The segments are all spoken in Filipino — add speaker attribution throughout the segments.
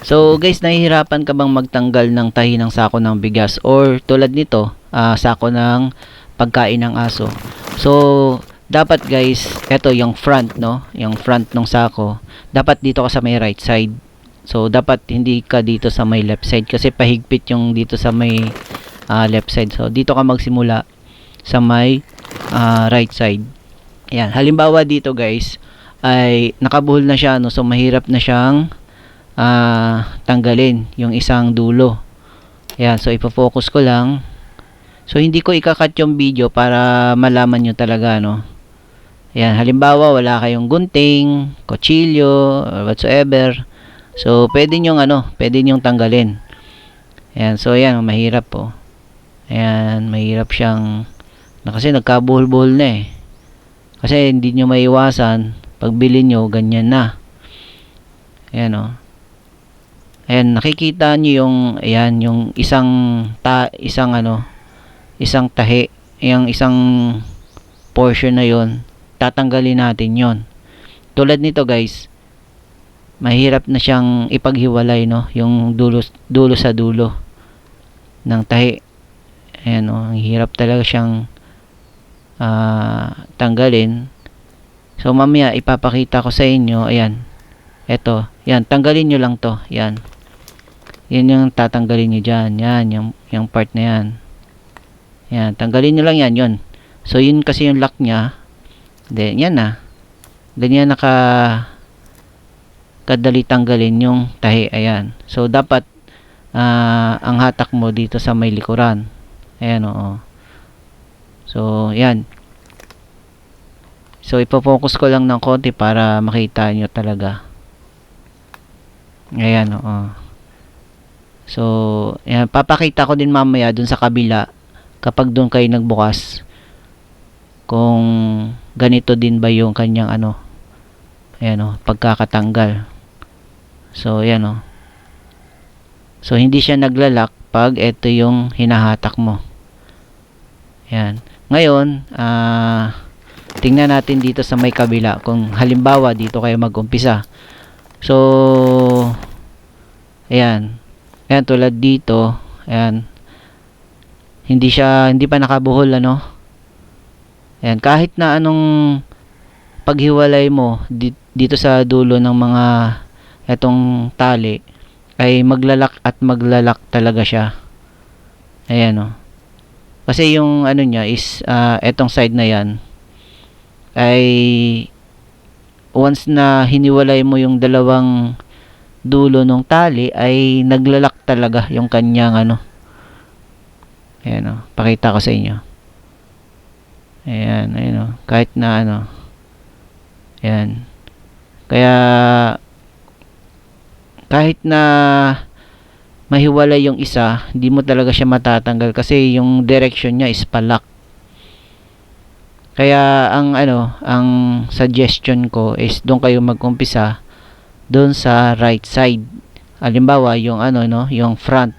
Speaker 1: So guys, nahihirapan ka bang magtanggal ng tahi ng sako ng bigas or tulad nito, sako ng pagkain ng aso? So dapat guys, eto yung front, no? Yung front ng sako, dapat dito ka sa may right side. So dapat hindi ka dito sa may left side kasi pahigpit yung dito sa may left side. So dito ka magsimula sa may right side. Ayan, halimbawa dito guys ay nakabuhol na siya, no? So mahirap na siyang tanggalin yung isang dulo. Ayan, so ipo-focus ko lang. So hindi ko ikakat yung video para malaman nyo talaga, no? Ayan, halimbawa wala kayong gunting, kutsilyo, or whatsoever. So pwede nyong pwede nyong tanggalin. Ayan, so ayan, mahirap po. Ayan, mahirap siyang kasi nagkabuhol-buhol na eh. Kasi hindi nyo maiwasan pagbili nyo, ganyan na. Ayan o. Ayan, nakikita nyo yung, ayan, yung isang tahi, yung isang portion na yon, tatanggalin natin yon. Tulad nito guys, mahirap na siyang ipaghiwalay, no, yung dulo sa dulo ng tahi. Ayan o, ang hirap talaga siyang tanggalin. So mamaya ipapakita ko sa inyo. Ayan, eto, yan, tanggalin nyo lang to, yan. Yan yung tatanggalin nyo dyan. Yan, yung part na yan. Yan, tanggalin nyo lang yan, yun. So, yun kasi yung lock nya. Then, yan na. Ganyan kadali tanggalin yung tahi. Ayan. So, dapat ang hatak mo dito sa may likuran. Ayan, oo. So, yan. So, ipofocus ko lang ng konti para makita nyo talaga. Ayan, oo. So, yan, papakita ko din mamaya dun sa kabila kapag dun kayo nagbukas kung ganito din ba yung kanyang ayan o, pagkakatanggal. So, ayan o. So, hindi siya naglalak pag ito yung hinahatak mo. Ayan. Ngayon, tingnan natin dito sa may kabila kung halimbawa dito kayo mag-umpisa. So, ayan. Ayan, tulad dito, ayan, hindi pa nakabuhol, ayan, kahit na anong paghiwalay mo dito sa dulo ng mga etong tali, ay maglalak at maglalak talaga siya. Ayan, kasi yung niya is etong side na yan ay once na hiniwalay mo yung dalawang dulo ng tali ay naglalak talaga yung kanyang ayan pakita ko sa inyo. Ayan, kahit na ayan, kaya kahit na mahiwalay yung isa, hindi mo talaga siya matatanggal kasi yung direction niya is palak. Kaya ang suggestion ko is doon kayo mag-umpisa doon sa right side. Halimbawa yung yung front,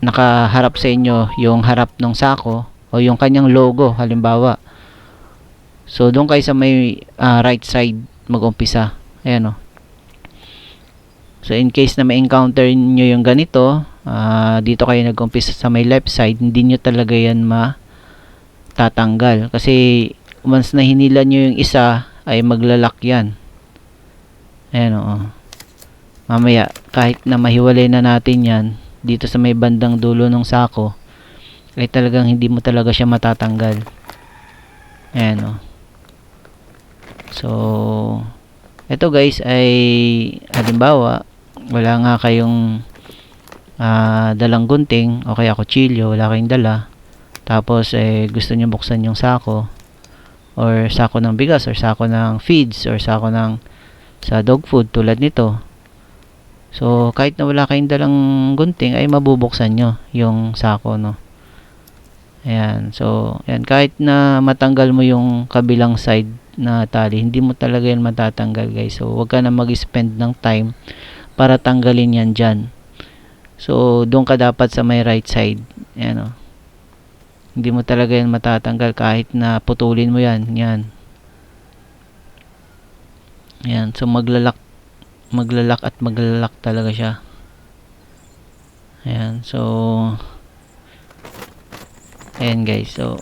Speaker 1: nakaharap sa inyo yung harap ng sako o yung kanyang logo halimbawa. So doon kayo sa may right side mag-umpisa. Ayan o. So in case na ma-encounter nyo yung ganito, dito kayo nag-umpisa sa may left side, hindi nyo talaga yan matatanggal kasi once na hinila nyo yung isa ay maglalak yan. Ayan o. Mamaya kahit na mahiwalay na natin yan dito sa may bandang dulo ng sako ay talagang hindi mo talaga siya matatanggal. Ayan o. So ito guys ay halimbawa wala nga kayong dalang gunting o kaya kutsilyo, wala kayong dala, tapos gusto nyo buksan yung sako or sako ng bigas or sako ng feeds or sako ng sa dog food tulad nito. So kahit na wala kayong dalang gunting ay mabubuksan nyo yung sako, ayan. So ayan, kahit na matanggal mo yung kabilang side na tali, hindi mo talaga yan matatanggal guys. So wag ka na mag-spend ng time para tanggalin yan dyan. So doon ka dapat sa may right side. Ayan, hindi mo talaga yan matatanggal kahit na putulin mo yan. Yan. Ayan, so maglalak maglalak at maglalak talaga siya. Ayan, so ayan guys, so